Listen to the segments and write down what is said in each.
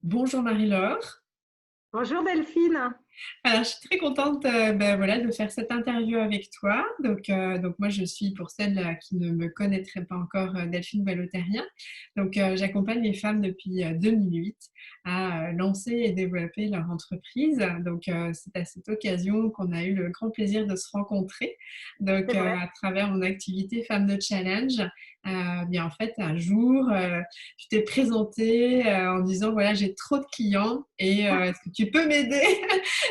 Bonjour Marie-Laure. Bonjour Delphine. Alors, je suis très contente voilà, de faire cette interview avec toi. Donc moi, je suis, pour celles qui ne me connaîtraient pas encore, Delphine Ballotérien. J'accompagne les femmes depuis 2008 à lancer et développer leur entreprise. C'est à cette occasion qu'on a eu le grand plaisir de se rencontrer. C'est vrai. À travers mon activité Femmes de Challenge, bien en fait, un jour, tu t'es présentée en disant, voilà, j'ai trop de clients et est-ce que tu peux m'aider?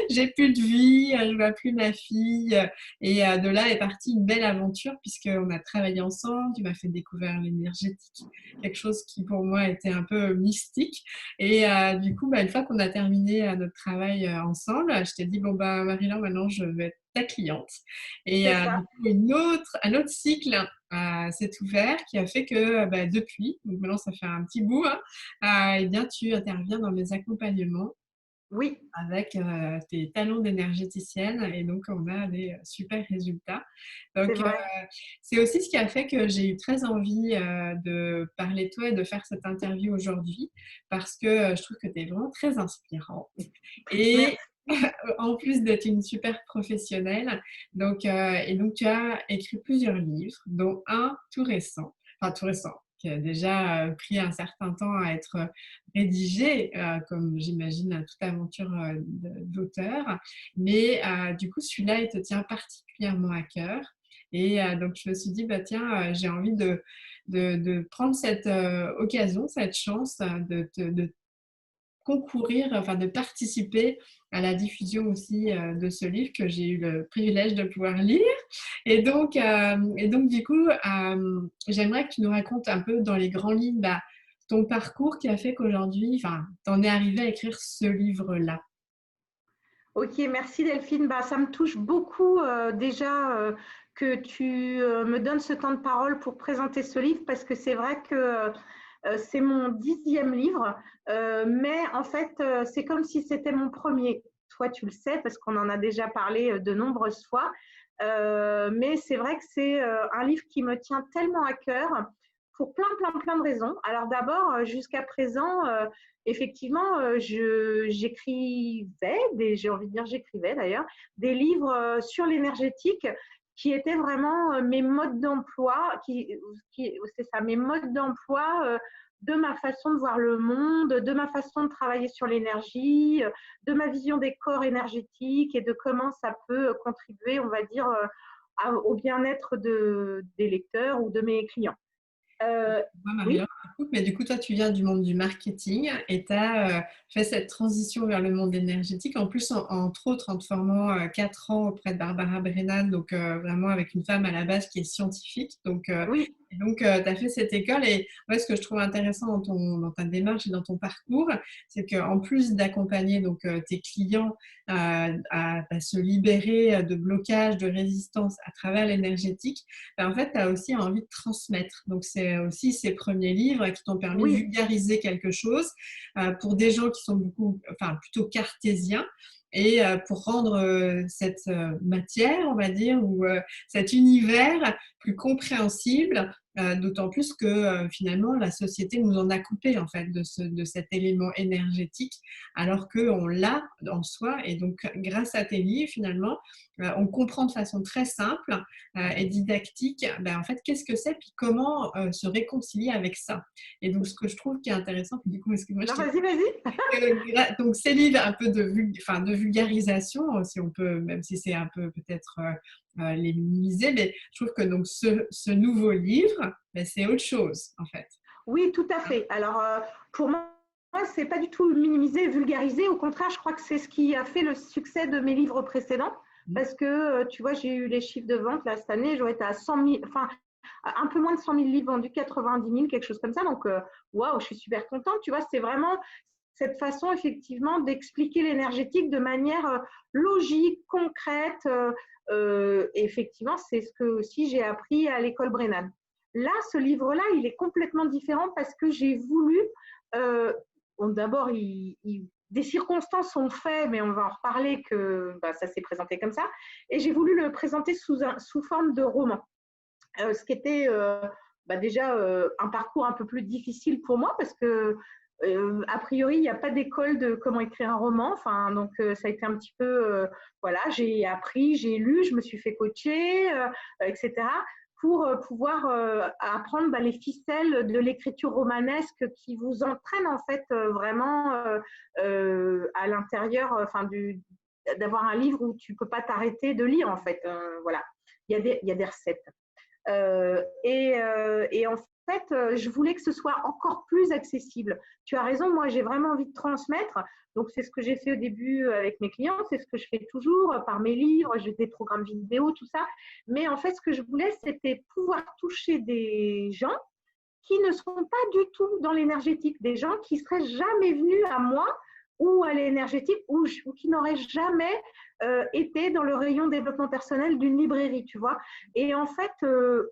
J'ai plus de vie, je vois plus ma fille. De là est partie une belle aventure puisqu'on a travaillé ensemble. Tu m'as fait découvrir l'énergétique, quelque chose qui pour moi était un peu mystique. Du coup, une fois qu'on a terminé notre travail ensemble, je t'ai dit, bon, Marie-Laure, maintenant je vais être ta cliente. C'est ça. Du coup, un autre cycle s'est ouvert qui a fait que depuis, donc maintenant ça fait un petit bout, hein, eh bien, tu interviens dans mes accompagnements Oui, avec tes talents d'énergéticienne et donc on a des super résultats. c'est Donc, euh, vrai. c'est aussi ce qui a fait que j'ai eu très envie de parler de toi et de faire cette interview aujourd'hui parce que je trouve que tu es vraiment très inspirante et Merci. en plus d'être une super professionnelle. Donc tu as écrit plusieurs livres, dont un tout récent, qui a déjà pris un certain temps à être rédigé, comme j'imagine toute aventure d'auteur. Mais du coup, celui-là, il te tient particulièrement à cœur. Donc, je me suis dit, tiens, j'ai envie de prendre cette occasion, cette chance de concourir, enfin de participer à la diffusion aussi de ce livre que j'ai eu le privilège de pouvoir lire. Du coup, j'aimerais que tu nous racontes un peu dans les grands lignes ton parcours qui a fait qu'aujourd'hui, enfin, t'en es arrivé à écrire ce livre-là. Ok, merci Delphine. Ça me touche beaucoup déjà que tu me donnes ce temps de parole pour présenter ce livre parce que c'est vrai que c'est mon 10e livre, mais en fait, c'est comme si c'était mon premier. Toi, tu le sais parce qu'on en a déjà parlé de nombreuses fois. Mais c'est vrai que c'est un livre qui me tient tellement à cœur pour plein de raisons. Alors d'abord, jusqu'à présent, effectivement, j'écrivais, j'ai envie de dire j'écrivais d'ailleurs, des livres sur l'énergétique qui étaient vraiment mes modes d'emploi, c'est ça, mes modes d'emploi de ma façon de voir le monde, de ma façon de travailler sur l'énergie, de ma vision des corps énergétiques et de comment ça peut contribuer, on va dire, au bien-être des lecteurs ou de mes clients. Moi, Marie-Laure, Oui, mais du coup, toi, tu viens du monde du marketing et tu as fait cette transition vers le monde énergétique, en plus, entre autres, en te formant 4 ans auprès de Barbara Brennan, vraiment avec une femme à la base qui est scientifique. oui, Tu as fait cette école et ouais, ce que je trouve intéressant dans ta démarche et dans ton parcours, c'est qu'en plus d'accompagner tes clients à se libérer de blocages, de résistance à travers l'énergétique, en fait, tu as aussi envie de transmettre. Donc, c'est aussi ces premiers livres qui t'ont permis de oui, vulgariser quelque chose pour des gens qui sont enfin, plutôt cartésiens et pour rendre cette matière, on va dire, ou cet univers plus compréhensible, d'autant plus que finalement la société nous en a coupé en fait de cet élément énergétique, alors qu'on l'a en soi. Et donc, grâce à tes livres, finalement, on comprend de façon très simple et didactique, en fait, qu'est-ce que c'est, puis comment se réconcilier avec ça. Et donc, ce que je trouve qui est intéressant, puis du coup, excuse-moi, je non, t'ai vas-y, vas-y. donc, ces livres un peu enfin, de vulgarisation, si on peut, même si c'est un peu peut-être les minimiser, mais je trouve que donc ce nouveau livre, c'est autre chose en fait. Oui, tout à fait. Alors, pour moi, c'est pas du tout minimiser, vulgariser. Au contraire, je crois que c'est ce qui a fait le succès de mes livres précédents. Parce que, tu vois, j'ai eu les chiffres de vente là, cette année, j'aurais été à 100 000, enfin, un peu moins de 100 000 livres vendus, 90 000, quelque chose comme ça. Donc, waouh, je suis super contente. Tu vois, c'est vraiment cette façon, effectivement, d'expliquer l'énergétique de manière logique, concrète. Et effectivement, c'est ce que aussi j'ai appris à l'école Brennan. Là, ce livre-là, il est complètement différent parce que j'ai voulu, bon, d'abord, des circonstances ont fait, mais on va en reparler, que ça s'est présenté comme ça, et j'ai voulu le présenter sous forme de roman, ce qui était déjà un parcours un peu plus difficile pour moi parce que A priori, il n'y a pas d'école de comment écrire un roman. Enfin, donc, ça a été un petit peu, voilà, j'ai appris, j'ai lu, je me suis fait coacher, etc. pour pouvoir apprendre les ficelles de l'écriture romanesque qui vous entraîne en fait vraiment à l'intérieur, d'avoir un livre où tu ne peux pas t'arrêter de lire en fait. Voilà, il y a des recettes. Et en fait, je voulais que ce soit encore plus accessible. Tu as raison, moi j'ai vraiment envie de transmettre. Donc c'est ce que j'ai fait au début avec mes clients, c'est ce que je fais toujours par mes livres, j'ai des programmes vidéo, tout ça. Mais en fait, ce que je voulais, c'était pouvoir toucher des gens qui ne sont pas du tout dans l'énergétique, des gens qui seraient jamais venus à moi ou à l'énergétique ou qui n'auraient jamais été dans le rayon développement personnel d'une librairie, tu vois. Et en fait,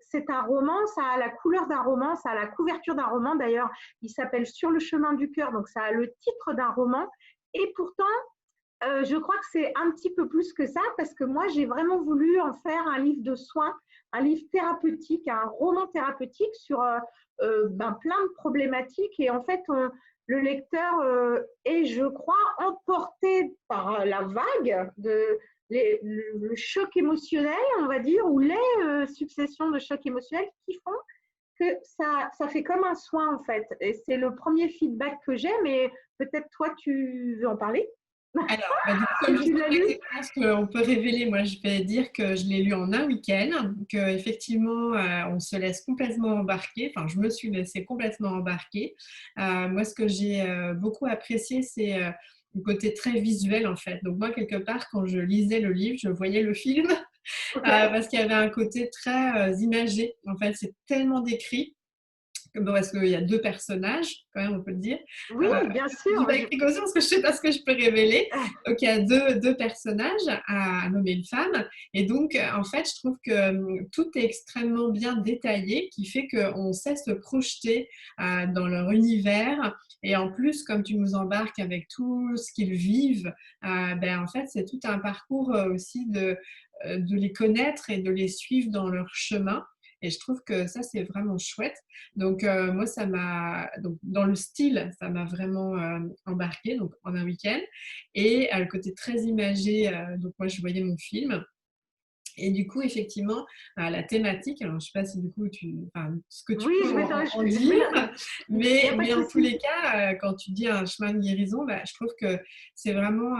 c'est un roman, ça a la couleur d'un roman, ça a la couverture d'un roman. D'ailleurs, il s'appelle Sur le chemin du cœur, donc ça a le titre d'un roman. Et pourtant, je crois que c'est un petit peu plus que ça parce que moi, j'ai vraiment voulu en faire un livre de soins, un livre thérapeutique, un roman thérapeutique sur plein de problématiques. Et en fait, le lecteur est, je crois, emporté par la vague le choc émotionnel, on va dire, ou les successions de chocs émotionnels qui font que ça fait comme un soin, en fait. Et c'est le premier feedback que j'ai, mais peut-être toi, tu veux en parler? Alors, du coup, comme je Tu l'as lu? pense qu'on peut révéler, moi je vais dire que je l'ai lu en un week-end, qu'effectivement on se laisse complètement embarquer, enfin je me suis laissée complètement embarquer. Moi ce que j'ai beaucoup apprécié c'est le côté très visuel en fait. Donc moi quelque part quand je lisais le livre, je voyais le film Ok. parce qu'il y avait un côté très imagé. En fait c'est tellement décrit. Bon, parce qu'il y a deux personnages, quand même, on peut le dire. Oui, bien Je dis sûr. avec précaution parce que je ne sais pas ce que je peux révéler. Donc, il y a deux personnages à nommer une femme. Et donc, en fait, je trouve que tout est extrêmement bien détaillé, qui fait qu'on sait se projeter dans leur univers. Et en plus, comme tu nous embarques avec tout ce qu'ils vivent, en fait, c'est tout un parcours aussi de les connaître et de les suivre dans leur chemin. Et je trouve que ça, c'est vraiment chouette. Donc, moi, donc, dans le style, ça m'a vraiment embarqué donc, en un week-end. Et le côté très imagé, donc moi, je voyais mon film. Et du coup, effectivement, la thématique, alors je ne sais pas si du coup, ce que tu Oui, peux en je vais dire, il n'y a pas de mais en tous les souci. cas, quand tu dis un chemin de guérison, je trouve que c'est vraiment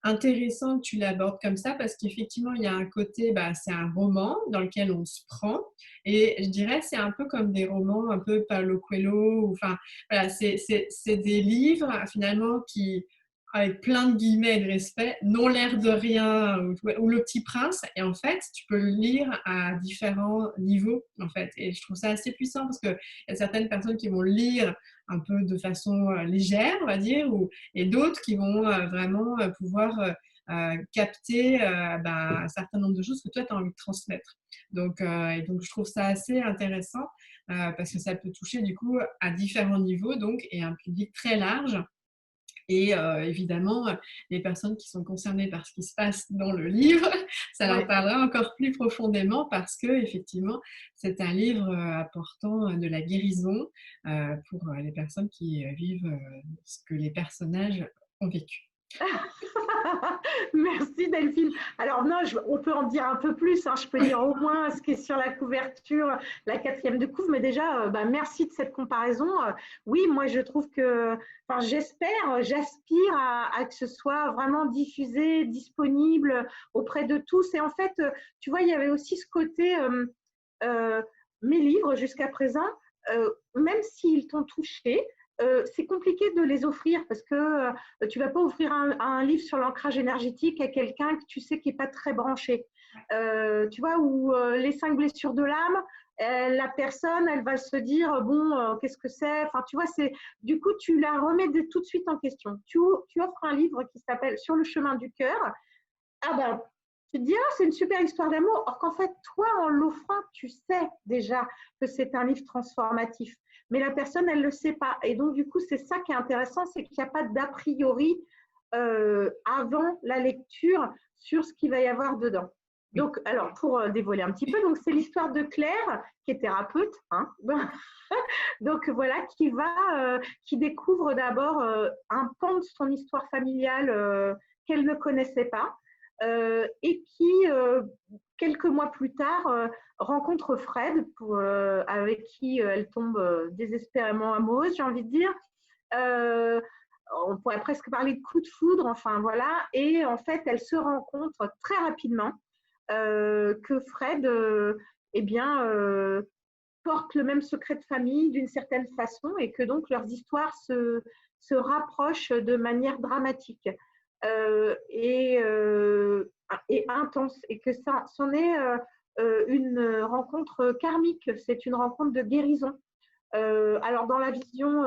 intéressant que tu l'abordes comme ça parce qu'effectivement, il y a un côté, c'est un roman dans lequel on se prend et je dirais c'est un peu comme des romans un peu Paulo Coelho, enfin voilà, c'est des livres finalement qui avec plein de guillemets et de respect, n'ont l'air de rien, ou Le Petit Prince. Et en fait, tu peux le lire à différents niveaux, en fait. Et je trouve ça assez puissant parce qu'il y a certaines personnes qui vont le lire un peu de façon légère, on va dire, et d'autres qui vont vraiment pouvoir capter un certain nombre de choses que toi, tu as envie de transmettre. Donc, et donc, je trouve ça assez intéressant parce que ça peut toucher du coup à différents niveaux donc, et un public très large. Et évidemment, les personnes qui sont concernées par ce qui se passe dans le livre, ça leur Ouais. parlera encore plus profondément parce que effectivement, c'est un livre apportant de la guérison pour les personnes qui vivent ce que les personnages ont vécu. Merci Delphine. Alors non, on peut en dire un peu plus, hein. Je peux dire au moins ce qui est sur la couverture, la quatrième de couve, mais déjà, merci de cette comparaison. Oui, moi je trouve que, enfin j'espère, j'aspire à que ce soit vraiment diffusé, disponible auprès de tous. Et en fait, tu vois, il y avait aussi ce côté, mes livres jusqu'à présent, même s'ils t'ont touché, c'est compliqué de les offrir parce que tu ne vas pas offrir un livre sur l'ancrage énergétique à quelqu'un que tu sais qui n'est pas très branché. Tu vois, ou les 5 blessures de l'âme, la personne, elle va se dire, bon, qu'est-ce que c'est? Enfin, tu vois, du coup, tu la remets tout de suite en question. Tu offres un livre qui s'appelle Sur le chemin du cœur. Ah ben, tu te dis, ah, c'est une super histoire d'amour. Or qu'en fait, toi, en l'offrant, tu sais déjà que c'est un livre transformatif. Mais la personne, elle ne le sait pas. Et donc, du coup, c'est ça qui est intéressant, c'est qu'il n'y a pas d'a priori avant la lecture sur ce qu'il va y avoir dedans. Oui. Donc, alors, pour dévoiler un petit peu, donc c'est l'histoire de Claire, qui est thérapeute, hein, donc voilà, qui découvre d'abord un pan de son histoire familiale qu'elle ne connaissait pas, et qui, quelques mois plus tard, rencontre Fred, avec qui elle tombe désespérément amoureuse, j'ai envie de dire. Euh, on pourrait presque parler de coup de foudre, enfin voilà. Et en fait, elle se rencontre très rapidement que Fred, eh bien, portent le même secret de famille d'une certaine façon et que donc leurs histoires se rapprochent de manière dramatique euh, et, euh, et intense et que ça c'en est une rencontre karmique, c'est une rencontre de guérison. Alors, dans la vision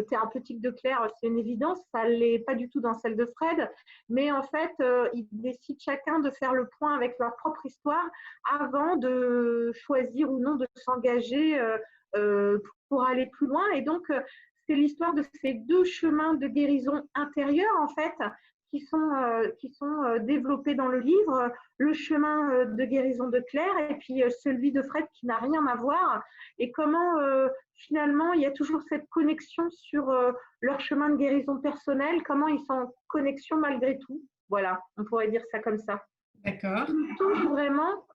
thérapeutique de Claire, c'est une évidence, ça ne l'est pas du tout dans celle de Fred, mais en fait, ils décident chacun de faire le point avec leur propre histoire avant de choisir ou non de s'engager pour aller plus loin. Et donc, c'est l'histoire de ces deux chemins de guérison intérieure, en fait, qui sont développés dans le livre, le chemin de guérison de Claire et puis celui de Fred qui n'a rien à voir, et comment finalement il y a toujours cette connexion sur leur chemin de guérison personnelle, comment ils sont en connexion malgré tout. Voilà, on pourrait dire ça comme ça. D'accord. Qui me touche vraiment,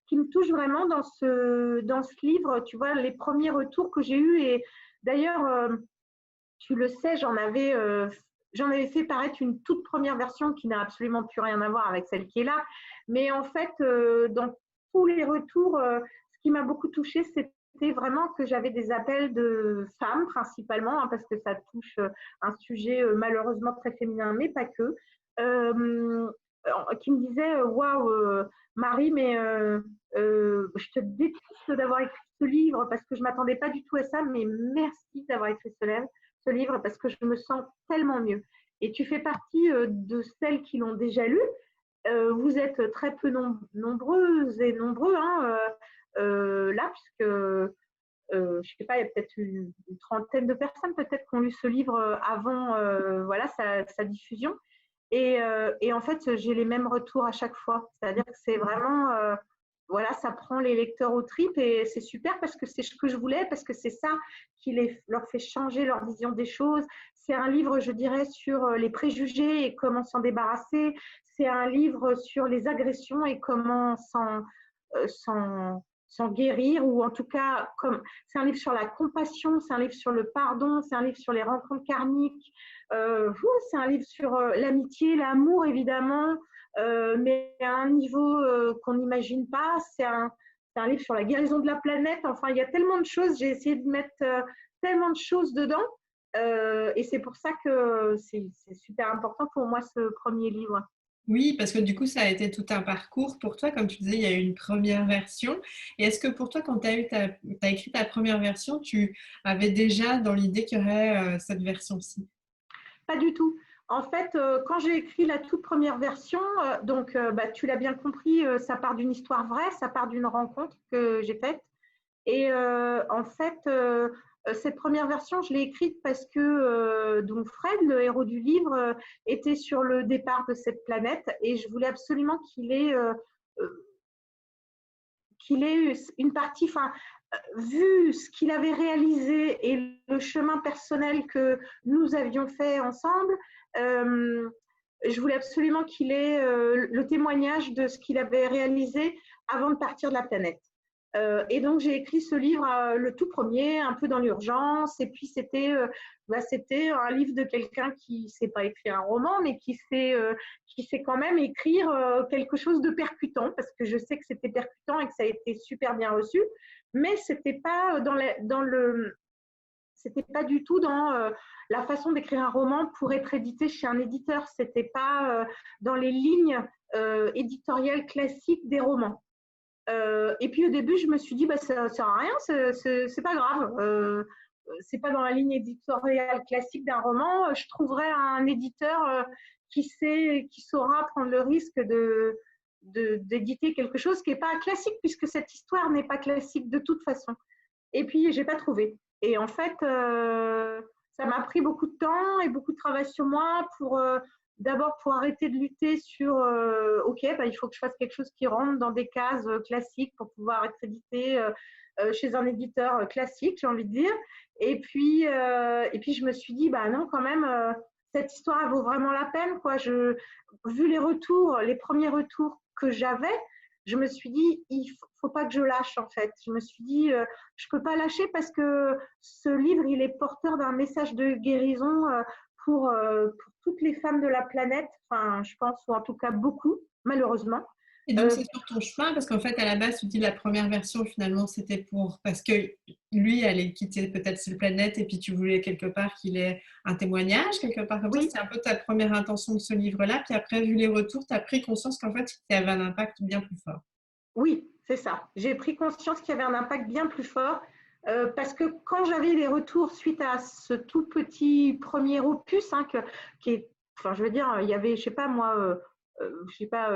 qui me touche vraiment dans ce livre, tu vois, les premiers retours que j'ai eus, et d'ailleurs, tu le sais, j'en avais fait paraître une toute première version qui n'a absolument plus rien à voir avec celle qui est là. Mais en fait, dans tous les retours, ce qui m'a beaucoup touchée, c'était vraiment que j'avais des appels de femmes principalement, hein, parce que ça touche un sujet malheureusement très féminin, mais pas que, qui me disaient waouh, Marie, mais je te déteste d'avoir écrit ce livre parce que je ne m'attendais pas du tout à ça, mais merci d'avoir écrit ce livre parce que je me sens tellement mieux. Et tu fais partie de celles qui l'ont déjà lu. Vous êtes très peu nombreuses et nombreux, hein, là, puisque je ne sais pas, il y a peut-être une trentaine de personnes peut-être qui ont lu ce livre avant voilà, sa diffusion. Et en fait, j'ai les mêmes retours à chaque fois. C'est-à-dire que c'est vraiment, voilà, ça prend les lecteurs aux tripes et c'est super parce que c'est ce que je voulais, parce que c'est ça qui leur fait changer leur vision des choses. C'est un livre, je dirais, sur les préjugés et comment s'en débarrasser. C'est un livre sur les agressions et comment s'en guérir, ou en tout cas, c'est un livre sur la compassion, c'est un livre sur le pardon, c'est un livre sur les rencontres karmiques, c'est un livre sur l'amitié, l'amour évidemment, mais à un niveau qu'on n'imagine pas. C'est un livre sur la guérison de la planète. Enfin, il y a tellement de choses. J'ai essayé de mettre tellement de choses dedans. Et c'est pour ça que c'est super important pour moi ce premier livre. Oui, parce que du coup, ça a été tout un parcours pour toi. Comme tu disais, il y a eu une première version. Et est-ce que pour toi, quand tu as écrit ta première version, tu avais déjà dans l'idée qu'il y aurait cette version-ci? Pas du tout. En fait, quand j'ai écrit la toute première version, donc bah, tu l'as bien compris, ça part d'une histoire vraie, ça part d'une rencontre que j'ai faite. Et en fait, cette première version, je l'ai écrite parce que donc Fred, le héros du livre, était sur le départ de cette planète et je voulais absolument qu'il ait une partie, enfin, vu ce qu'il avait réalisé et le chemin personnel que nous avions fait ensemble, je voulais absolument qu'il ait le témoignage de ce qu'il avait réalisé avant de partir de la planète. Et donc, j'ai écrit ce livre, le tout premier, un peu dans l'urgence. Et puis, c'était un livre de quelqu'un qui ne sait pas écrire un roman, mais qui sait quand même écrire quelque chose de percutant, parce que je sais que c'était percutant et que ça a été super bien reçu. Mais ce n'était pas c'était pas du tout dans la façon d'écrire un roman pour être édité chez un éditeur. C'était pas dans les lignes éditoriales classiques des romans. Et puis au début, je me suis dit, bah, ça ne sert à rien, c'est pas grave. C'est pas dans la ligne éditoriale classique d'un roman. Je trouverai un éditeur qui saura prendre le risque d'éditer quelque chose qui n'est pas classique, puisque cette histoire n'est pas classique de toute façon. Et puis, j'ai pas trouvé. Et en fait, ça m'a pris beaucoup de temps et beaucoup de travail sur moi pour d'abord pour arrêter de lutter sur OK, bah, il faut que je fasse quelque chose qui rentre dans des cases classiques pour pouvoir être édité chez un éditeur classique, j'ai envie de dire. Et puis je me suis dit, bah non, quand même, cette histoire elle vaut vraiment la peine, quoi. Vu les retours, les premiers retours que j'avais, je me suis dit, il faut pas que je lâche, en fait. Je me suis dit, je peux pas lâcher parce que ce livre, il est porteur d'un message de guérison pour toutes les femmes de la planète, enfin, je pense, ou en tout cas beaucoup, malheureusement. Et donc, c'est sur ton chemin, parce qu'en fait, à la base, tu dis la première version, finalement, c'était parce que lui allait quitter peut-être cette planète et puis tu voulais quelque part qu'il ait un témoignage, quelque part comme ça. Oui, C'est un peu ta première intention de ce livre-là. Puis après, vu les retours, tu as pris conscience qu'en fait, il avait un impact bien plus fort. oui, c'est ça. J'ai pris conscience qu'il y avait un impact bien plus fort parce que quand j'avais les retours suite à ce tout petit premier opus, hein, qui est, enfin, je veux dire, il y avait, je sais pas moi, je sais pas,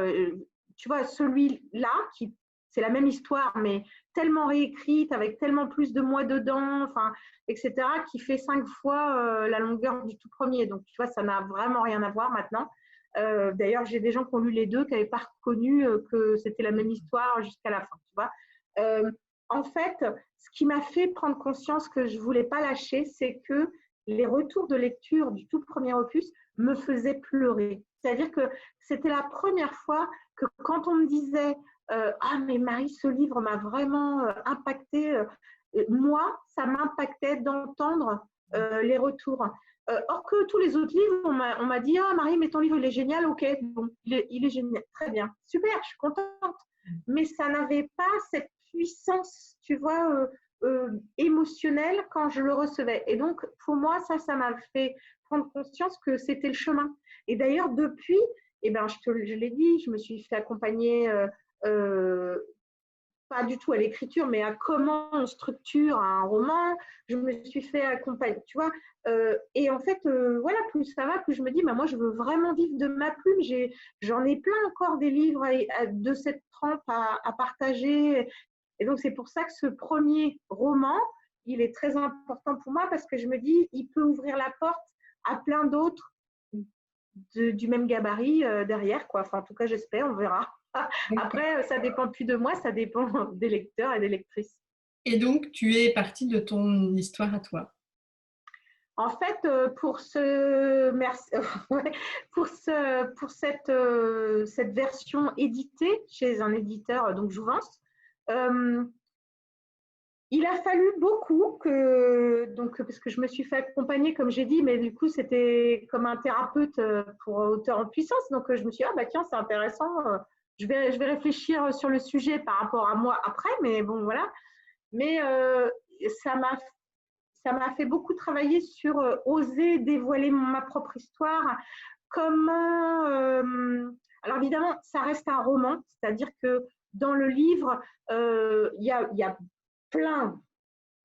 tu vois, celui-là, qui c'est la même histoire, mais tellement réécrite, avec tellement plus de moi dedans, enfin, etc., qui fait 5 fois la longueur du tout premier. Donc, tu vois, ça n'a vraiment rien à voir maintenant. D'ailleurs, j'ai des gens qui ont lu les deux, qui n'avaient pas reconnu que c'était la même histoire jusqu'à la fin, tu vois. Euh, En fait, ce qui m'a fait prendre conscience que je ne voulais pas lâcher, c'est que les retours de lecture du tout premier opus me faisaient pleurer. C'est-à-dire que c'était la première fois que quand on me disait ah mais Marie, ce livre m'a vraiment impacté, moi, ça m'impactait d'entendre les retours. Or que tous les autres livres, on m'a dit ah Marie, mais ton livre il est génial, ok, bon, il est génial, très bien, super, je suis contente. Mais ça n'avait pas cette puissance, tu vois, émotionnelle quand je le recevais. Et donc pour moi, ça m'a fait prendre conscience que c'était le chemin. Et d'ailleurs depuis, eh ben, je l'ai dit, je me suis fait accompagner. Pas du tout à l'écriture, mais à comment on structure un roman. Je me suis fait accompagner, tu vois. Et en fait, voilà, plus ça va, plus je me dis, bah, moi, je veux vraiment vivre de ma plume. J'en ai plein encore des livres de cette trempe à partager. Et donc, c'est pour ça que ce premier roman, il est très important pour moi parce que je me dis, il peut ouvrir la porte à plein d'autres du même gabarit derrière, quoi. Enfin, en tout cas, j'espère, on verra. Après, ça dépend plus de moi, ça dépend des lecteurs et des lectrices. Et donc, tu es partie de ton histoire à toi. En fait, pour cette version éditée chez un éditeur, donc Jouvence, il a fallu beaucoup parce que je me suis fait accompagner, comme j'ai dit, mais du coup, c'était comme un thérapeute pour auteur en puissance. Donc, je me suis dit, ah bah tiens, c'est intéressant, je vais réfléchir sur le sujet par rapport à moi après, mais bon, voilà. Mais ça m'a ça m'a fait beaucoup travailler sur oser dévoiler ma propre histoire. Comment. Alors évidemment, ça reste un roman, c'est-à-dire que dans le livre, il y a plein.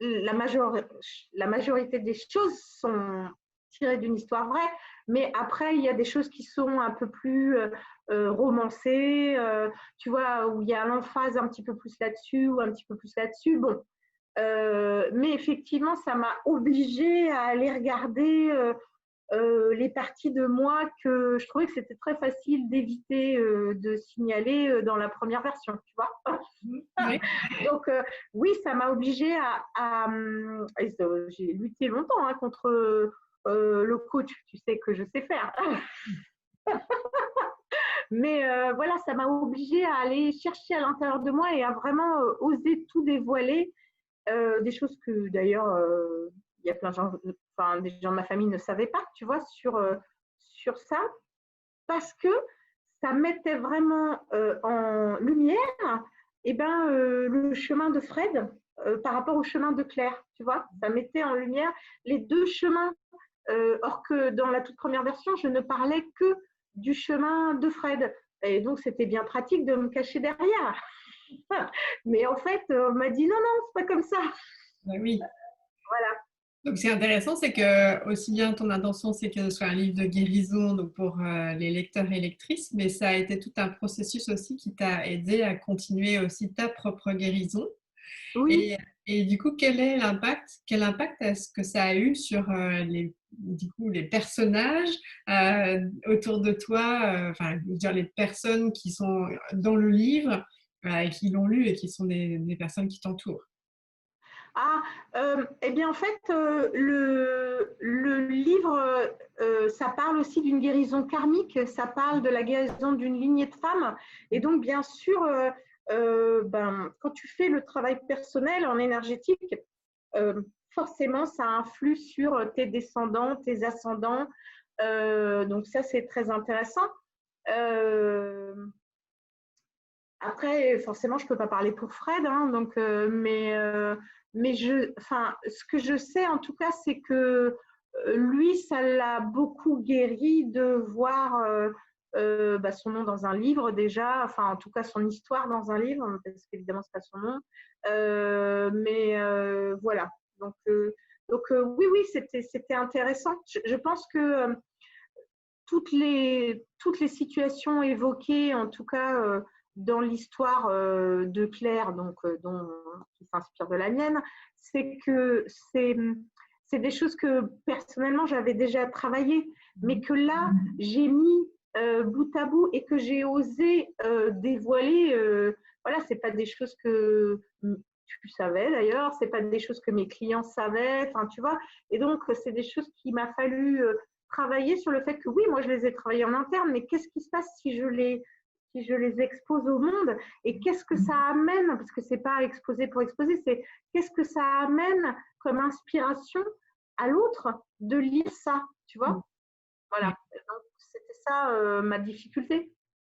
La majorité des choses sont tirées d'une histoire vraie, mais après, il y a des choses qui sont un peu plus romancées, tu vois, où il y a l'emphase un petit peu plus là-dessus ou un petit peu plus là-dessus. Bon, mais effectivement, ça m'a obligée à aller regarder les parties de moi que je trouvais que c'était très facile d'éviter de signaler dans la première version, tu vois. Oui. Donc, oui, ça m'a obligée j'ai lutté longtemps hein, contre le coach, tu sais que je sais faire. Mais voilà, ça m'a obligée à aller chercher à l'intérieur de moi et à vraiment oser tout dévoiler. Des choses que d'ailleurs, il y a plein de gens, enfin, des gens de ma famille ne savaient pas, tu vois, sur ça, parce que ça mettait vraiment en lumière le chemin de Fred par rapport au chemin de Claire, tu vois. Ça mettait en lumière les deux chemins, or que dans la toute première version, je ne parlais que du chemin de Fred. Et donc, c'était bien pratique de me cacher derrière. Mais en fait, on m'a dit non, non, c'est pas comme ça. Oui. Voilà. Donc, ce qui est intéressant, c'est que aussi bien ton intention, c'est que ce soit un livre de guérison donc pour les lecteurs et lectrices, mais ça a été tout un processus aussi qui t'a aidé à continuer aussi ta propre guérison. Oui. Et Et du coup, quel impact est-ce que ça a eu sur les personnages autour de toi, enfin, je veux dire les personnes qui sont dans le livre et qui l'ont lu et qui sont des personnes qui t'entourent? Ah, eh bien, en fait, le livre, ça parle aussi d'une guérison karmique, ça parle de la guérison d'une lignée de femmes. Et donc, bien sûr, ben, quand tu fais le travail personnel en énergétique, forcément, ça influe sur tes descendants, tes ascendants. Donc, ça, c'est très intéressant. Euh, Après, forcément, je ne peux pas parler pour Fred, hein, donc, mais enfin, ce que je sais en tout cas, c'est que lui, ça l'a beaucoup guéri de voir bah, son nom dans un livre déjà, enfin en tout cas son histoire dans un livre, parce qu'évidemment, ce n'est pas son nom. Mais voilà. Donc, oui, oui, c'était intéressant. Je pense que toutes les situations évoquées, en tout cas dans l'histoire de Claire, donc, qui s'inspire de la mienne, c'est que c'est des choses que personnellement j'avais déjà travaillé, mais que là, j'ai mis bout à bout et que j'ai osé dévoiler. Voilà, c'est pas des choses que tu savais d'ailleurs, c'est pas des choses que mes clients savaient, enfin, tu vois. Et donc, c'est des choses qu'il m'a fallu travailler sur le fait que oui, moi je les ai travaillés en interne, mais qu'est-ce qui se passe si je les expose au monde et qu'est-ce que ça amène, parce que c'est pas exposer pour exposer, c'est qu'est-ce que ça amène comme inspiration à l'autre de lire ça, tu vois. Voilà. Donc, c'était ça ma difficulté.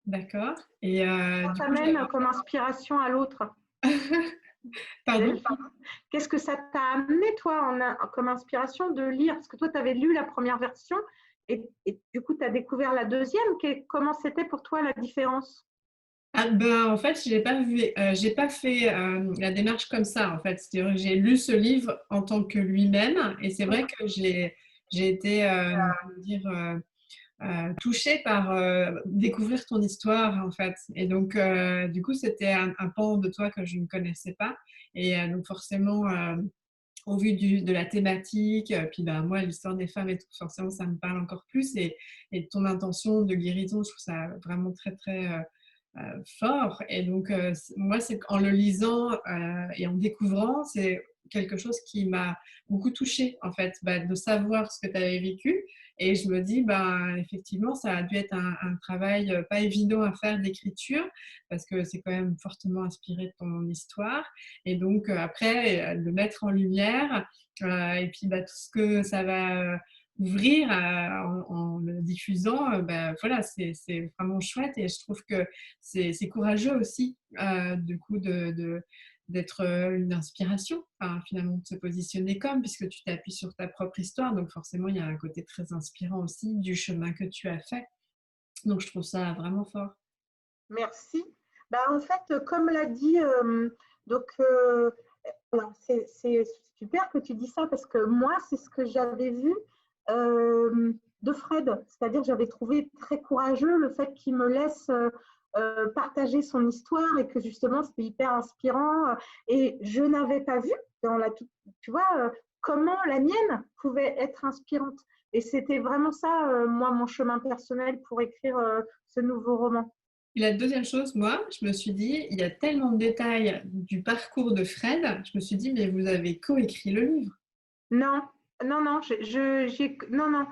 D'accord. Et Ça du coup, amène comme inspiration à l'autre. pardon? Qu'est-ce que ça t'a amené, toi, comme inspiration de lire? Parce que toi, tu avais lu la première version et du coup, tu as découvert la deuxième. Comment c'était pour toi la différence? Ah ben, en fait, j'ai pas fait la démarche comme ça, en fait. C'est-à-dire que j'ai lu ce livre en tant que lui-même, et c'est vrai que j'ai été, comment dire, touchée par découvrir ton histoire, en fait. Et donc, du coup, c'était un pan de toi que je ne connaissais pas. Et donc, forcément, au vu de la thématique, puis ben, moi, l'histoire des femmes et tout, forcément, ça me parle encore plus. Et ton intention de guérison, je trouve ça vraiment très, très fort. Et donc, moi, c'est en le lisant et en découvrant, c'est quelque chose qui m'a beaucoup touchée, en fait, bah, de savoir ce que tu avais vécu. Et je me dis, ben, effectivement, ça a dû être un travail pas évident à faire d'écriture, parce que c'est quand même fortement inspiré de ton histoire. Et donc, après, le mettre en lumière, et puis bah, tout ce que ça va ouvrir en le diffusant, bah, voilà, c'est vraiment chouette. Et je trouve que c'est courageux aussi, du coup, d'être une inspiration, enfin, finalement, de se positionner comme, puisque tu t'appuies sur ta propre histoire. Donc, forcément, il y a un côté très inspirant aussi du chemin que tu as fait. Donc, je trouve ça vraiment fort. Merci. Bah, en fait, comme l'a dit, donc, alors, c'est super que tu dis ça parce que moi, c'est ce que j'avais vu de Fred. C'est-à-dire, j'avais trouvé très courageux le fait qu'il me laisse partager son histoire et que justement, c'était hyper inspirant. Et je n'avais pas vu dans tu vois, comment la mienne pouvait être inspirante. Et c'était vraiment ça, moi, mon chemin personnel pour écrire ce nouveau roman. Et la deuxième chose, moi, je me suis dit, il y a tellement de détails du parcours de Fred, je me suis dit, mais vous avez coécrit le livre. Non, non, non, non, non.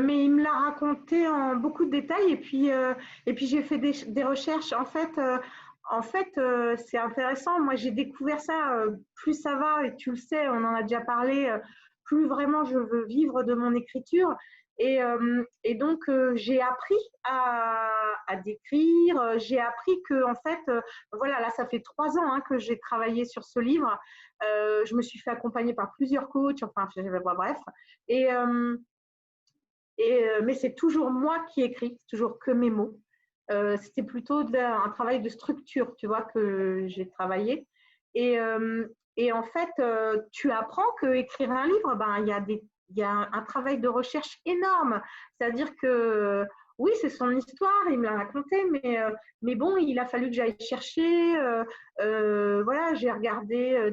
Mais il me l'a raconté en beaucoup de détails et puis j'ai fait des recherches. En fait, c'est intéressant. Moi, j'ai découvert ça. Plus ça va, et tu le sais, on en a déjà parlé. Plus vraiment je veux vivre de mon écriture. Et donc, j'ai appris à décrire. J'ai appris que, en fait, voilà, là, ça fait 3 ans hein, que j'ai travaillé sur ce livre. Je me suis fait accompagner par plusieurs coachs, enfin, bref. Et, euh, mais c'est toujours moi qui écris, c'est toujours que mes mots. C'était plutôt un travail de structure, tu vois, que j'ai travaillé. Et en fait, tu apprends qu'écrire un livre, ben, il y a un travail de recherche énorme. C'est-à-dire que oui, c'est son histoire, il me l'a raconté, mais bon, il a fallu que j'aille chercher. Voilà, j'ai regardé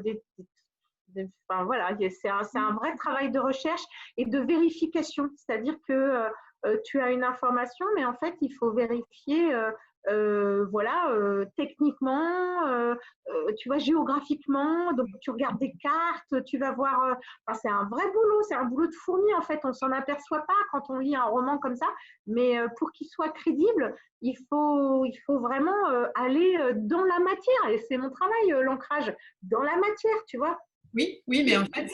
Enfin, voilà, c'est un vrai travail de recherche et de vérification. C'est-à-dire que tu as une information, mais en fait, il faut vérifier voilà, techniquement, tu vois, géographiquement. Donc, tu regardes des cartes, tu vas voir. Enfin, c'est un vrai boulot, c'est un boulot de fourmi, en fait. On ne s'en aperçoit pas quand on lit un roman comme ça. Mais pour qu'il soit crédible, il faut vraiment aller dans la matière. Et c'est mon travail, l'ancrage, dans la matière, tu vois. Oui, oui, mais en fait,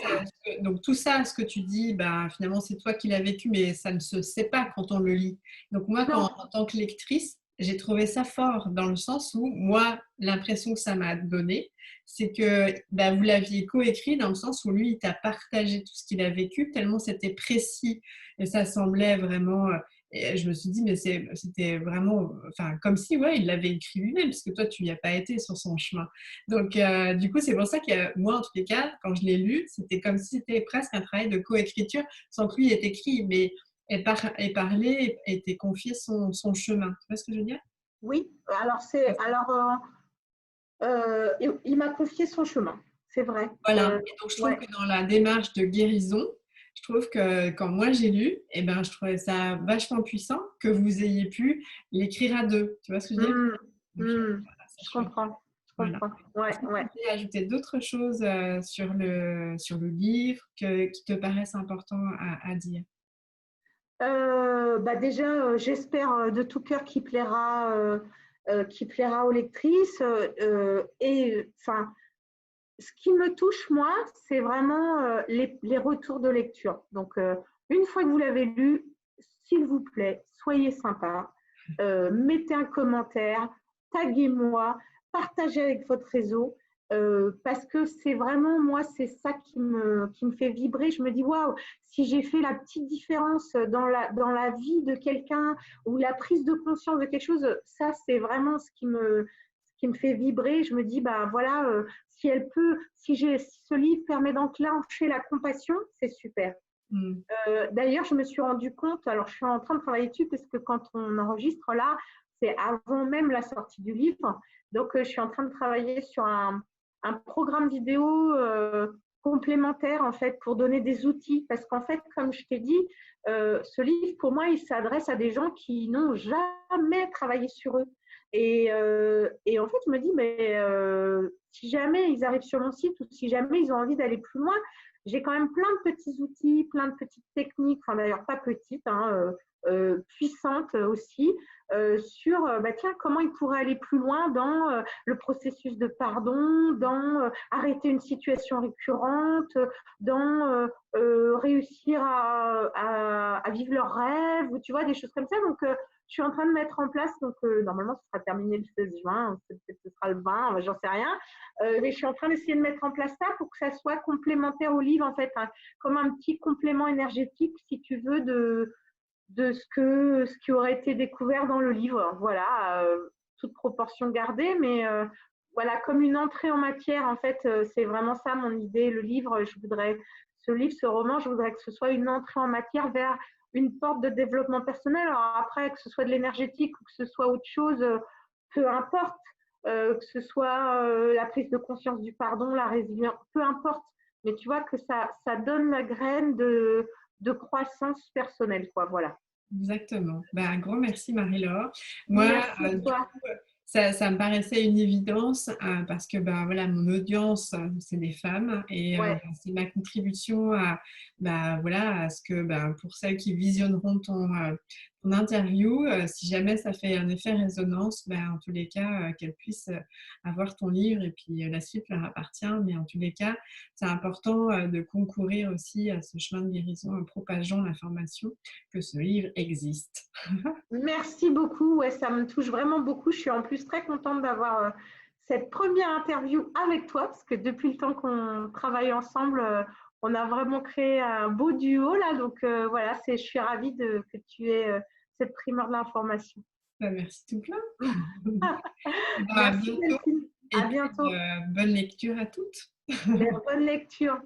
donc tout ça, ce que tu dis, ben, finalement, c'est toi qui l'as vécu, mais ça ne se sait pas quand on le lit. Donc moi, Non, en tant que lectrice, j'ai trouvé ça fort dans le sens où, moi, l'impression que ça m'a donné, c'est que ben, vous l'aviez coécrit dans le sens où lui, il t'a partagé tout ce qu'il a vécu, tellement c'était précis et ça semblait vraiment… Et je me suis dit, mais c'était vraiment, enfin, comme si, ouais, il l'avait écrit lui-même, parce que toi, tu n'y as pas été sur son chemin. Donc, du coup, c'est pour ça que moi, en tous les cas, quand je l'ai lu, c'était comme si c'était presque un travail de coécriture, sans que lui ait écrit, mais ait parlé, ait confié son chemin. Tu vois ce que je veux dire? oui. Il m'a confié son chemin, c'est vrai. Voilà. Et donc, je trouve Ouais. que dans la démarche de guérison, je trouve que quand moi j'ai lu, eh ben, je trouvais ça vachement puissant que vous ayez pu l'écrire à deux. Tu vois ce que je veux dire? Hmm, Donc, hmm, voilà, c'est je chouette. comprends, je Voilà. comprends. Ouais, Est-ce que tu ouais. voulais ajouter d'autres choses sur le livre qui te paraissent importants à dire? Bah déjà, j'espère de tout cœur qu'il plaira aux lectrices. Et enfin, ce qui me touche, moi, c'est vraiment les retours de lecture. Donc, une fois que vous l'avez lu, s'il vous plaît, soyez sympa, mettez un commentaire, taguez-moi, partagez avec votre réseau, parce que c'est vraiment, moi, c'est ça qui me fait vibrer. Je me dis, waouh, si j'ai fait la petite différence dans la vie de quelqu'un ou la prise de conscience de quelque chose, ça, c'est vraiment ce qui me fait vibrer. Je me dis, bah voilà, si elle peut, si ce livre permet d'enclencher la compassion, c'est super. Mm. D'ailleurs, je me suis rendu compte, alors je suis en train de travailler dessus parce que quand on enregistre là, c'est avant même la sortie du livre. Donc, je suis en train de travailler sur un programme vidéo complémentaire en fait pour donner des outils. Parce qu'en fait, comme je t'ai dit, ce livre, pour moi, il s'adresse à des gens qui n'ont jamais travaillé sur eux. Et en fait, je me dis, mais si jamais ils arrivent sur mon site ou si jamais ils ont envie d'aller plus loin, j'ai quand même plein de petits outils, plein de petites techniques, enfin d'ailleurs pas petites, hein, puissantes aussi, sur bah, tiens, comment ils pourraient aller plus loin dans le processus de pardon, dans arrêter une situation récurrente, dans réussir à vivre leurs rêves, ou tu vois, des choses comme ça. Donc, je suis en train de mettre en place, donc normalement, ce sera terminé le 16 juin, peut-être ce sera le 20, j'en sais rien. Mais je suis en train d'essayer de mettre en place ça pour que ça soit complémentaire au livre, en fait, hein, comme un petit complément énergétique, si tu veux, de ce qui aurait été découvert dans le livre. Voilà, toute proportion gardée, mais voilà, comme une entrée en matière, en fait, c'est vraiment ça mon idée. Le livre, ce roman, je voudrais que ce soit une entrée en matière vers une porte de développement personnel. Alors après, que ce soit de l'énergétique ou que ce soit autre chose, peu importe, que ce soit la prise de conscience du pardon, la résilience, peu importe. Mais tu vois que ça donne la graine de croissance personnelle, quoi. Voilà. Exactement. Ben, un grand merci Marie-Laure. Moi, Merci à du toi. coup, ça me paraissait une évidence parce que ben, voilà, mon audience, c'est des femmes et Ouais. c'est ma contribution ben, voilà, à ce que ben, pour celles qui visionneront ton interview, si jamais ça fait un effet résonance, ben, en tous les cas, qu'elles puissent avoir ton livre et puis la suite leur appartient. Mais en tous les cas, c'est important de concourir aussi à ce chemin de guérison en propageant l'information que ce livre existe. Merci beaucoup. Ouais, ça me touche vraiment beaucoup. Je suis en plus très contente d'avoir cette première interview avec toi, parce que depuis le temps qu'on travaille ensemble, on a vraiment créé un beau duo là. Donc voilà, je suis ravie que tu aies cette primeur de l'information. Ben, merci tout plein. Ben, à Merci bientôt Delphine. et À puis bientôt. bonne lecture à toutes. Bonne lecture.